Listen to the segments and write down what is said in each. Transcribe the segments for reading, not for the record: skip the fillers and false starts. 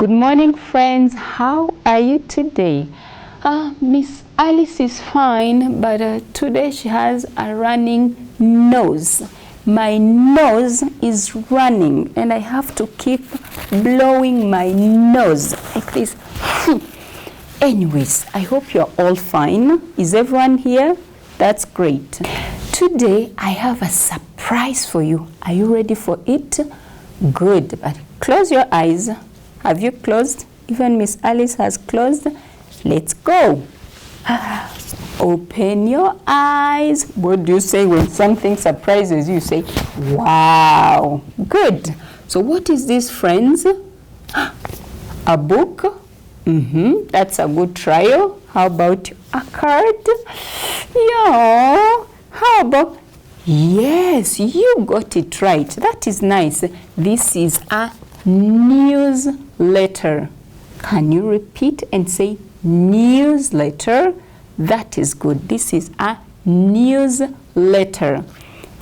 Good morning, friends. How are you today? Miss Alice is fine, but today she has a running nose. My nose is running and I have to keep blowing my nose like this. Anyways, I hope you're all fine. Is everyone here? That's great. Today I have a surprise for you. Are you ready for it? Good, but close your eyes. Have you closed? Even Miss Alice has closed. Let's go. Open your eyes. What do you say when something surprises you? Say, wow. Good. So what is this, friends? A book? That's a good trial. How about a card? Yeah. How about... Yes, you got it right. That is nice. This is a newsletter. Can you repeat and say newsletter? That is good. This is a newsletter.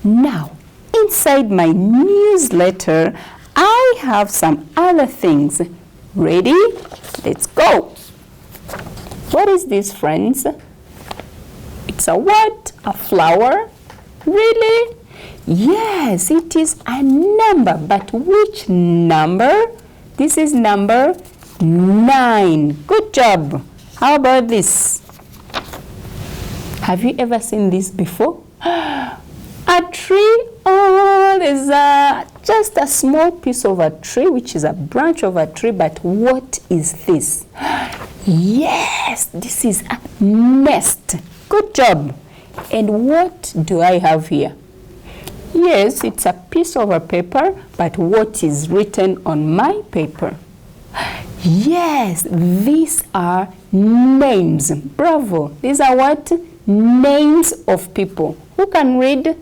Now, inside my newsletter, I have some other things. Ready? Let's go. What is this, friends? It's a what? A flower? Really? Yes, it is a number. But which number? This is number 9. Good job. How about this? Have you ever seen this before? A tree. Oh, there's just a small piece of a tree, which is a branch of a tree. But what is this? Yes, this is a nest. Good job. And what do I have here? Yes, it's a piece of a paper, but what is written on my paper? Yes, these are names. Bravo. These are what? Names of people. Who can read?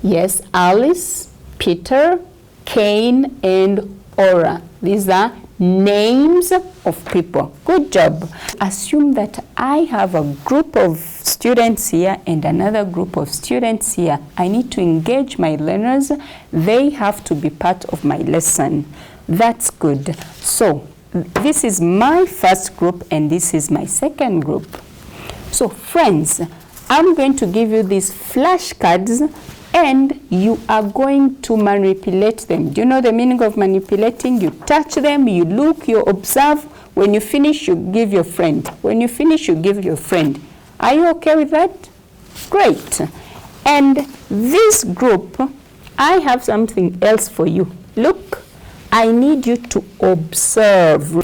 Yes, Alice, Peter, Cain, and Ora. These are names of people. Good job. Assume that I have a group of students here and another group of students here. I need to engage my learners. They have to be part of my lesson. That's good. So this is my first group and this is my second group. So friends, I'm going to give you these flashcards and you are going to manipulate them. Do you know the meaning of manipulating? You touch them, you look, you observe. When you finish, you give your friend. When you finish, you give your friend. Are you okay with that? Great. And this group, I have something else for you. Look, I need you to observe.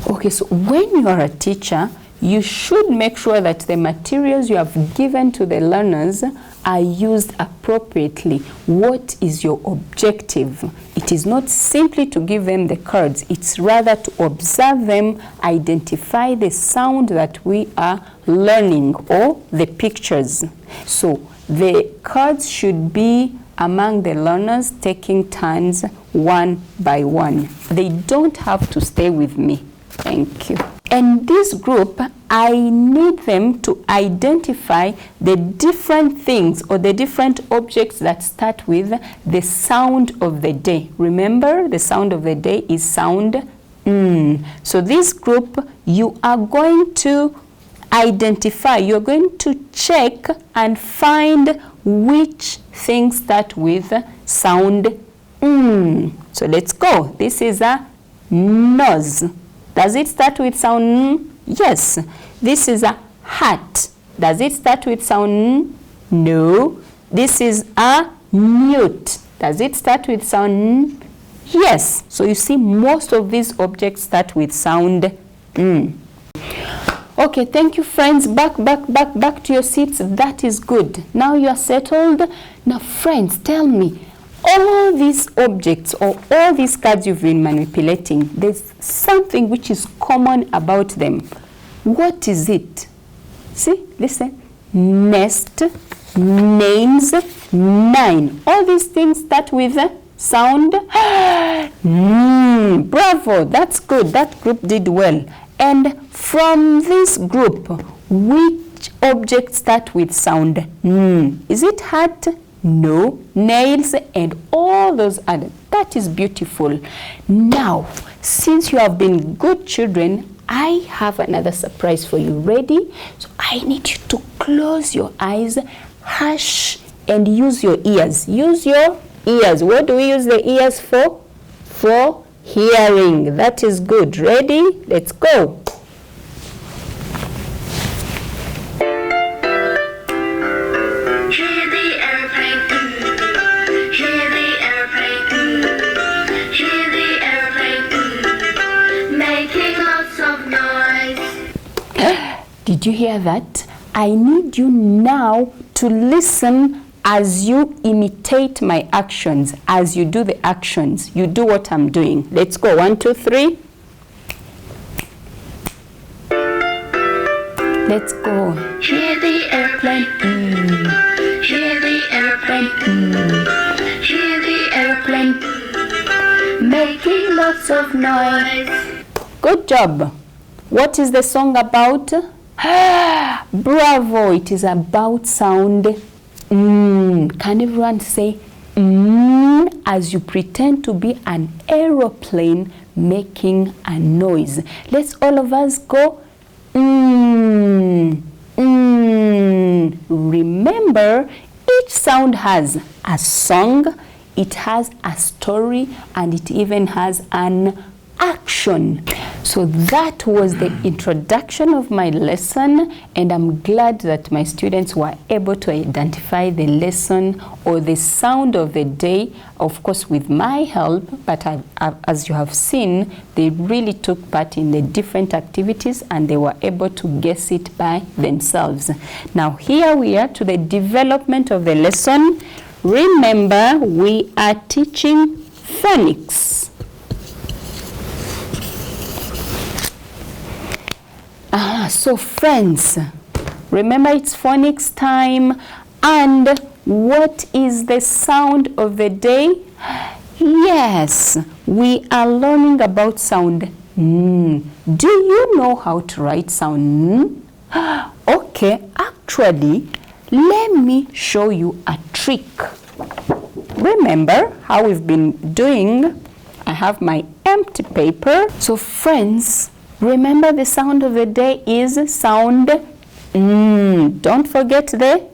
Okay, so when you are a teacher, you should make sure that the materials you have given to the learners are used appropriately. What is your objective? It is not simply to give them the cards. It's rather to observe them, identify the sound that we are learning or the pictures. So the cards should be among the learners, taking turns one by one. They don't have to stay with me. Thank you. And this group, I need them to identify the different things or the different objects that start with the sound of the day. Remember, the sound of the day is sound So this group, you are going to identify, you're going to check and find which things start with sound So let's go. This is a nose. Does it start with sound Yes. This is a hat. Does it start with sound No. This is a newt. Does it start with sound Yes. So you see, most of these objects start with sound Okay, thank you, friends. Back to your seats. That is good. Now you are settled. Now, friends, tell me, all these objects or all these cards you've been manipulating, there's something which is common about them. What is it? See, listen. Nest, names, 9. All these things start with sound. Bravo, that's good. That group did well. And from this group, which objects start with sound Is it hat? No. Nails and all those other. That is beautiful. Now, since you have been good children, I have another surprise for you. Ready? So I need you to close your eyes, hush, and use your ears. Use your ears. What do we use the ears for? For hearing. That is good. Ready? Let's go. Hear the airplane, hear the airplane, hear the airplane, making lots of noise. Did you hear that? I need you now to listen as you imitate my actions. As you do the actions, you do what I'm doing. Let's go. 1, 2, 3. Let's go. Hear the airplane, hear the airplane, hear the airplane, making lots of noise. Good job. What is the song about? Bravo. It is about sound. Can everyone say as you pretend to be an aeroplane making a noise? Let's all of us go. Remember, each sound has a song, it has a story, and it even has an action. So that was the introduction of my lesson, and I'm glad that my students were able to identify the lesson or the sound of the day, of course with my help, but as you have seen, they really took part in the different activities and they were able to guess it by themselves. Now here we are to the development of the lesson. Remember, we are teaching phonics. So friends, remember it's phonics time, and what is the sound of the day? Yes, we are learning about sound N. Do you know how to write sound N? Okay, actually, let me show you a trick. Remember how we've been doing? I have my empty paper. So friends, remember the sound of the day is sound N. Don't forget the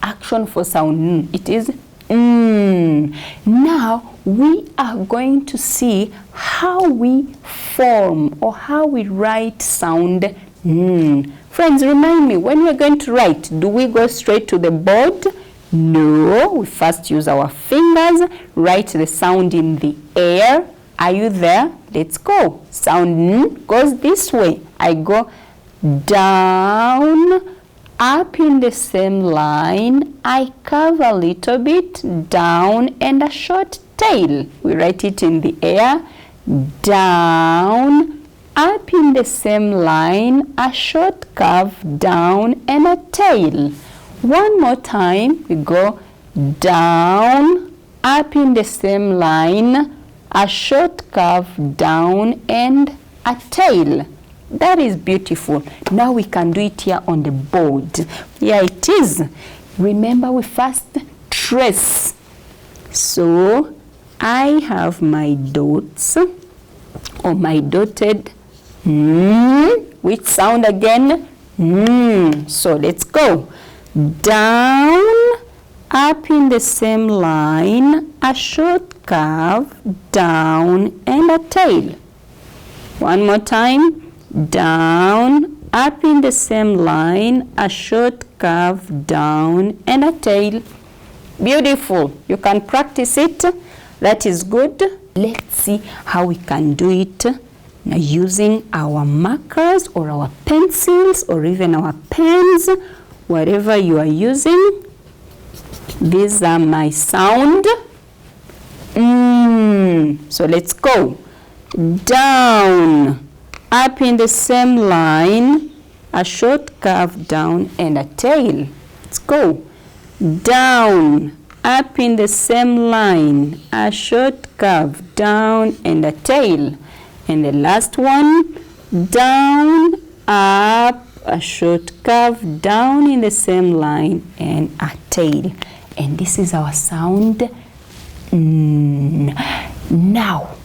action for sound N. It is N. Now we are going to see how we form or how we write sound N. Friends, remind me, when we're going to write, do we go straight to the board? No, we first use our fingers, write the sound in the air. Are you there? Let's go. Sound N goes this way. I go down, up in the same line. I curve a little bit, down, and a short tail. We write it in the air. Down, up in the same line, a short curve, down, and a tail. One more time. We go down, up in the same line, a short curve, down, and a tail. That is beautiful. Now we can do it here on the board. Here it is. Remember, we first trace. So I have my dots or my dotted which sound again? So let's go. Down, up in the same line, a short curve, down, and a tail. One more time. Down, up in the same line, a short curve, down, and a tail. Beautiful. You can practice it. That is good. Let's see how we can do it now using our markers or our pencils or even our pens, whatever you are using. These are my sound. So let's go. Down, up in the same line, a short curve, down, and a tail. Let's go. Down, up in the same line, a short curve, down, and a tail. And the last one, down, up, a short curve, down in the same line, and a tail. And this is our sound N. Now,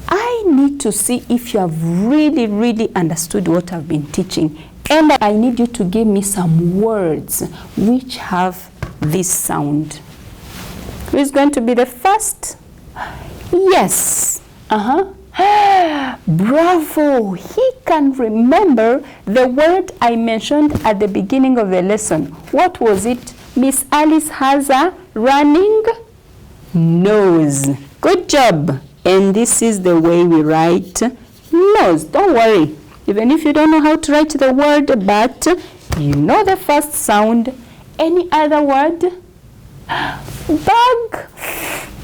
I need to see if you have really understood what I've been teaching. And I need you to give me some words which have this sound. Who is going to be the first? Yes. Bravo. He can remember the word I mentioned at the beginning of the lesson. What was it? Miss Alice has a running nose. Good job. And this is the way we write nose. Don't worry. Even if you don't know how to write the word, but you know the first sound. Any other word? Bag.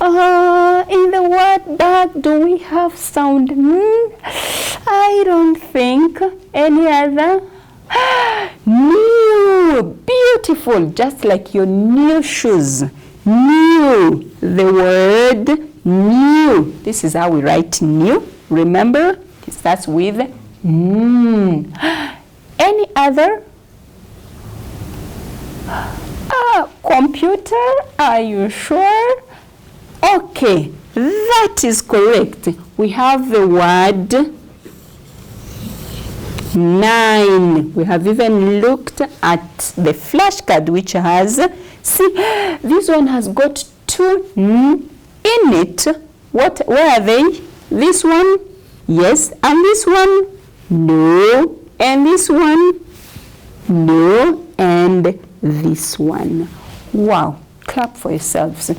In the word bag, do we have sound? I don't think. Any other? New. Beautiful. Just like your new shoes. New. The word new. This is how we write new. Remember? It starts with Any other? Computer, are you sure? Okay, that is correct. We have the word 9. We have even looked at the flashcard which has, see, this one has got 2 in it. Where are they? This one? Yes. And this one? No. And this one? No. And this one. Wow. Clap for yourselves.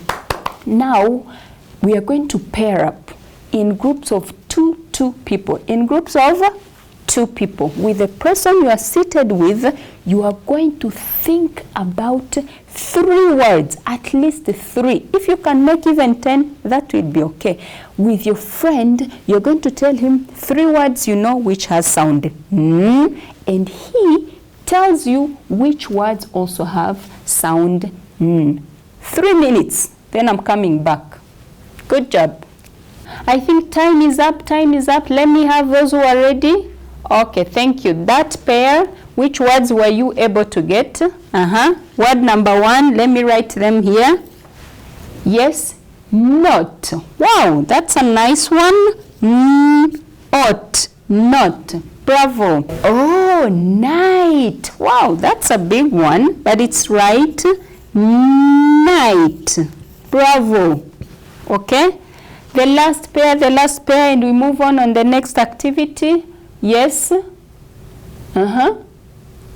Now, we are going to pair up in groups of two people. In groups of 2 people. With the person you are seated with, you are going to think about 3 words, at least 3. If you can make even 10, that will be okay. With your friend, you're going to tell him 3 words you know which has sound and he tells you which words also have sound 3 minutes, then I'm coming back. Good job. I think time is up. Let me have those who are ready. Okay, thank you. That pair, which words were you able to get? Word number 1, let me write them here. Yes, not. Wow, that's a nice one. Ought, not. Bravo. Oh, night. Wow, that's a big one, but it's right. Night. Bravo. Okay. The last pair, and we move on the next activity. Yes.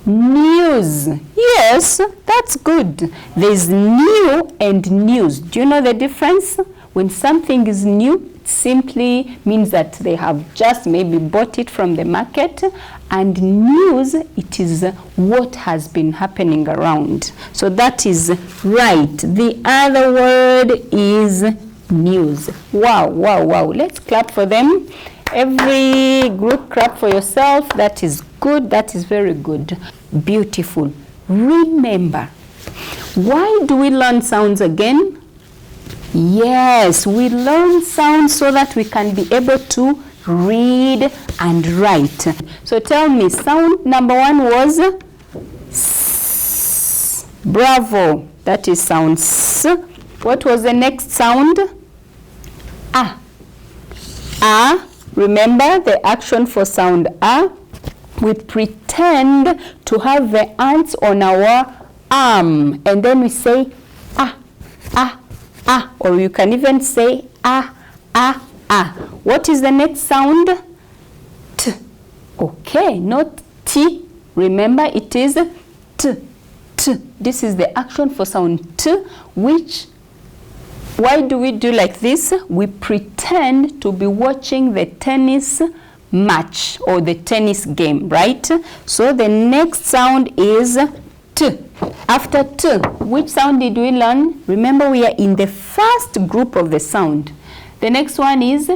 News. Yes, that's good. There's new and news. Do you know the difference? When something is new, it simply means that they have just maybe bought it from the market. And news, it is what has been happening around. So that is right. The other word is news. Wow. Let's clap for them. Every group clap for yourself. That is good. That is very good. Beautiful. Remember, why do we learn sounds again? Yes, we learn sounds so that we can be able to read and write. So tell me, sound number 1 was S. Bravo. That is sound S. What was the next sound? A. A. Remember the action for sound A. We pretend to have the ants on our arm, and then we say ah, ah, ah, or you can even say ah, ah, ah. What is the next sound? T. Okay, not T. Remember, it is T. T. This is the action for sound T, which, why do we do like this? We pretend to be watching the tennis match or the tennis game, right? So the next sound is T. After T, which sound did we learn? Remember, we are in the first group of the sound. The next one is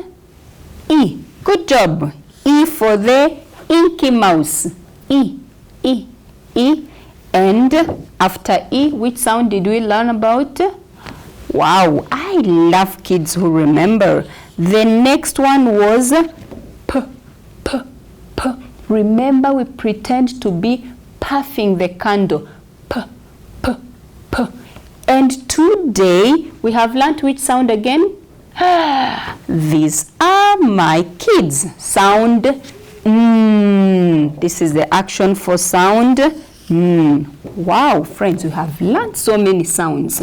E. Good job. E for the Inky Mouse. E, E, E. And after E, which sound did we learn about? Wow, I love kids who remember. The next one was P, P, P. Remember, we pretend to be puffing the candle. P, P, P. And today, we have learned which sound again? These are my kids. Sound. This is the action for sound. Wow, friends, you have learned so many sounds.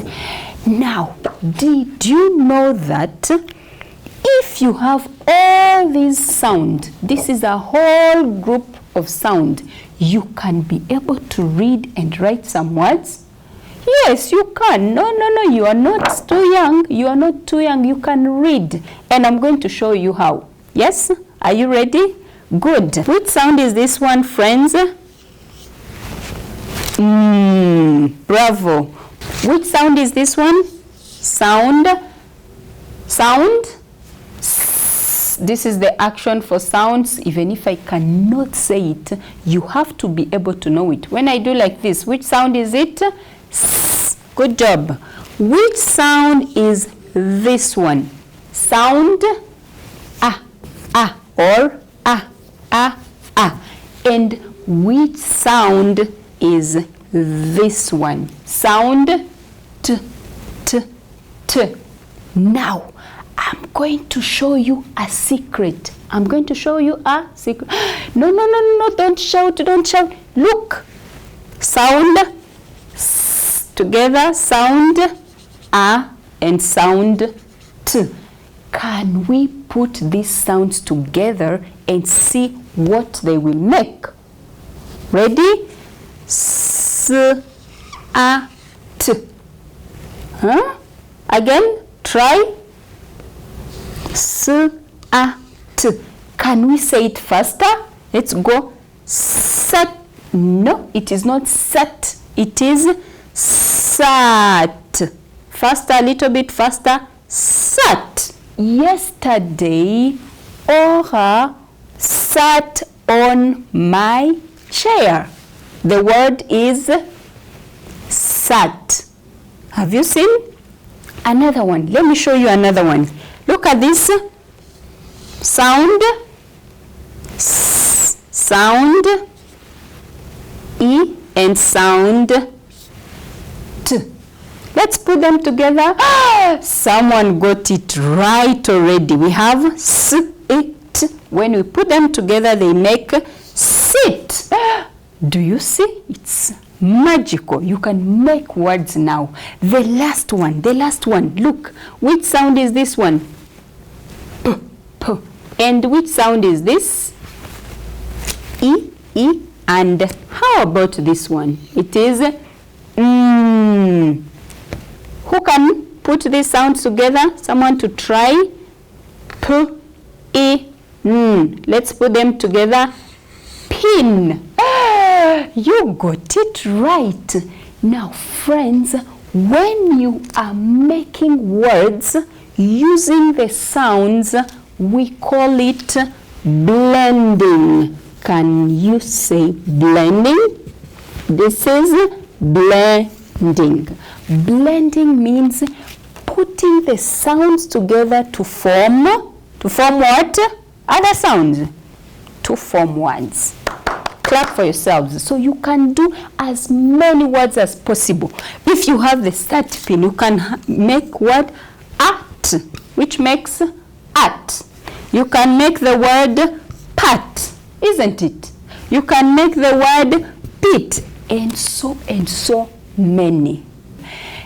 Now, did you know that if you have all these sound, this is a whole group of sound, you can be able to read and write some words? Yes, you can. No, you are not too young. You are not too young. You can read. And I'm going to show you how. Yes? Are you ready? Good. Which sound is this one, friends? Bravo. Which sound is this one? Sound. This is the action for sounds. Even if I cannot say it, you have to be able to know it. When I do like this, which sound is it? Good job. Which sound is this one? Sound or and which sound is this one? Sound t. Now I'm going to show you a secret. I'm going to show you a secret. No, don't shout. Look. Sound together, sound a and sound t. Can we put these sounds together and see what they will make? Ready? S, a, t. Again, try. S, a, t. Can we say it faster? Let's go. Sat. No, it is not sat. It is sat. Faster, a little bit faster. Sat. Yesterday, Ora sat on my chair. The word is sat. Have you seen? Another one. Let me show you another one. Look at this. Sound. Sound. E and sound T. Let's put them together. Someone got it right already. We have S, it. When we put them together, they make sit. Do you see? It's magical. You can make words now. The last one. Look, which sound is this one? P, p. And which sound is this? E, e. And how about this one? It is Who can put these sounds together? Someone to try. P, e, n. Let's put them together. Pin. You got it right. Now, friends, when you are making words using the sounds, we call it blending. Can you say blending? This is blending. Blending means putting the sounds together to form what? Other sounds. To form words. Clap for yourselves. So you can do as many words as possible. If you have the start pin, you can make word at, which makes at. You can make the word pat, isn't it? You can make the word pit, and so many.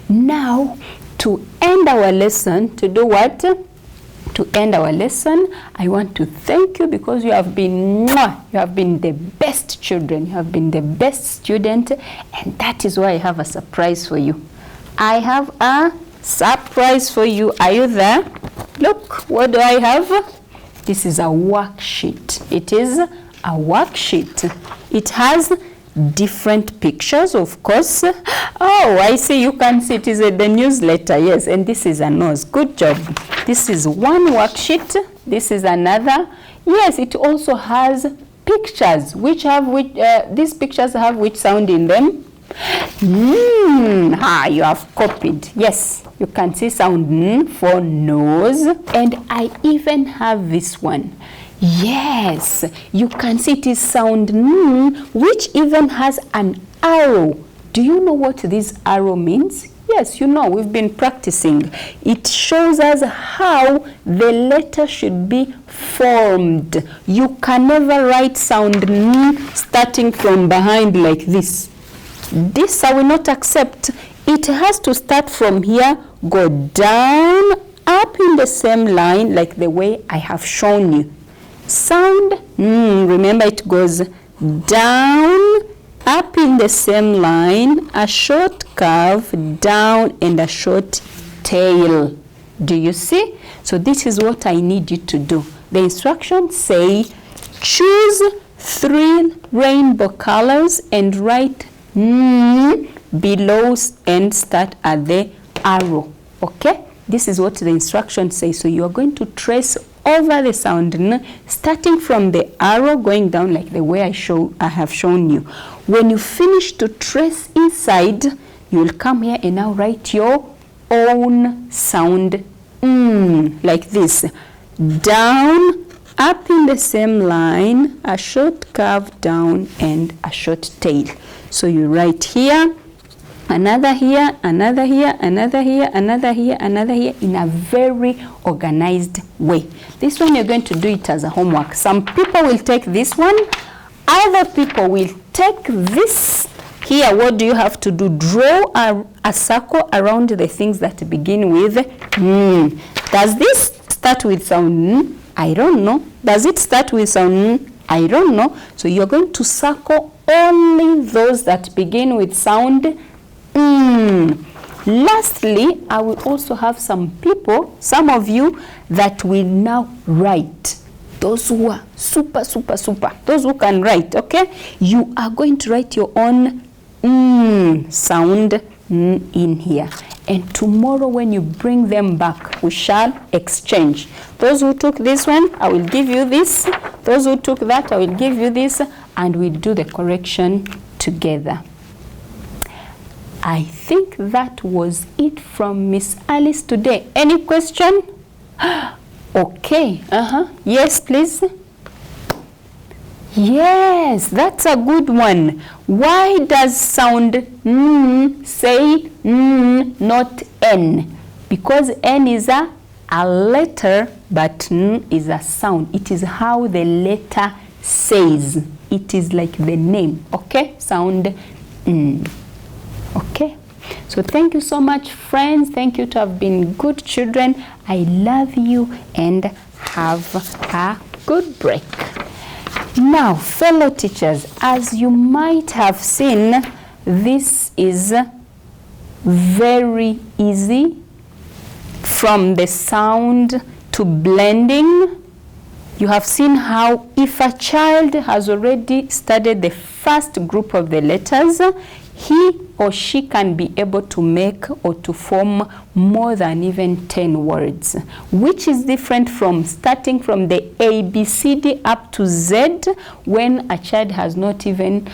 Now, to end our lesson, to do what? To end our lesson, I want to thank you because you have been the best children. You have been the best student, and that is why I have a surprise for you. I have a surprise for you. Are you there? Look, what do I have? This is a worksheet. It is a worksheet. It has different pictures, of course. Oh, I see. You can see it is the newsletter. Yes, and this is a nose. Good job. This is one worksheet. This is another. Yes, it also has pictures. These pictures have which sound in them? You have copied. Yes, you can see sound for nose. And I even have this one. Yes, you can see it is sound which even has an arrow. Do you know what this arrow means? Yes, you know, we've been practicing. It shows us how the letter should be formed. You can never write sound N starting from behind like this. This I will not accept. It has to start from here, go down, up in the same line like the way I have shown you. Sound, remember it goes down, up in the same line, a short curve, down, and a short tail. Do you see? So this is what I need you to do. The instructions say, choose 3 rainbow colors and write below and start at the arrow. Okay? This is what the instructions say. So you are going to trace over the sound N, starting from the arrow going down like the way I have shown you. When you finish to trace inside, you will come here and now write your own sound like this. Down, up in the same line, a short curve down and a short tail. So you write here, another here, another here, another here, another here, another here, in a very organized way. This one you're going to do it as a homework. Some people will take this one, other people will take this. Here, what do you have to do? Draw a circle around the things that begin with N. Does this start with sound N? I don't know. Does it start with sound N? I don't know. So you're going to circle only those that begin with sound N. Lastly, I will also have some people, some of you, that will now write. Those who are super, those who can write, okay? You are going to write your own sound in here. And tomorrow when you bring them back, we shall exchange. Those who took this one, I will give you this. Those who took that, I will give you this. And we'll do the correction together. I think that was it from Miss Alice today. Any question? Okay. Yes, please. Yes, that's a good one. Why does sound say not N? Because N is a letter, but N is a sound. It is how the letter says. It is like the name, okay? Sound N. Okay? So thank you so much, friends. Thank you to have been good children. I love you and have a good break. Now, fellow teachers, as you might have seen, this is very easy from the sound to blending. You have seen how if a child has already studied the first group of the letters, he or she can be able to make or to form more than even 10 words, which is different from starting from the A, B, C, D up to Z, when a child has not even,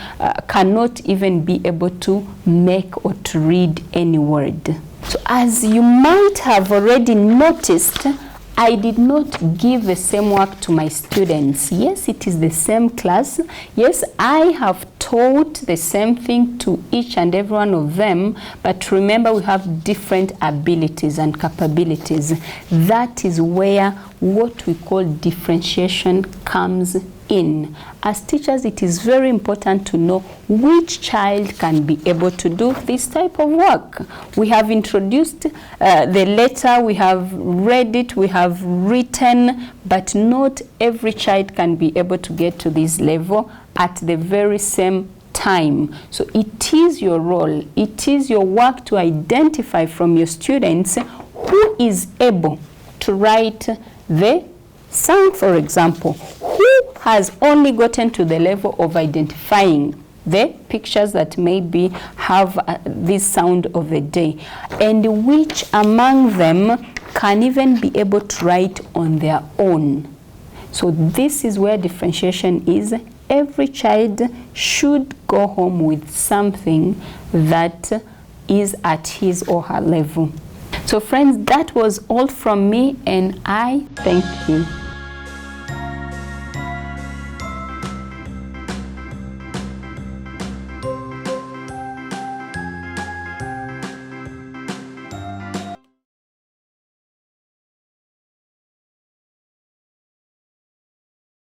cannot even be able to make or to read any word. So as you might have already noticed, I did not give the same work to my students. Yes, it is the same class. Yes, I have taught the same thing to each and every one of them, but remember we have different abilities and capabilities. That is where what we call differentiation comes in. As teachers, it is very important to know which child can be able to do this type of work. We have introduced the letter, we have read it, we have written, but not every child can be able to get to this level at the very same time. So it is your role, it is your work to identify from your students who is able to write the sound, for example, who has only gotten to the level of identifying the pictures that maybe have this sound of the day, and which among them can even be able to write on their own. So this is where differentiation is. Every child should go home with something that is at his or her level. So friends, that was all from me, and I thank you.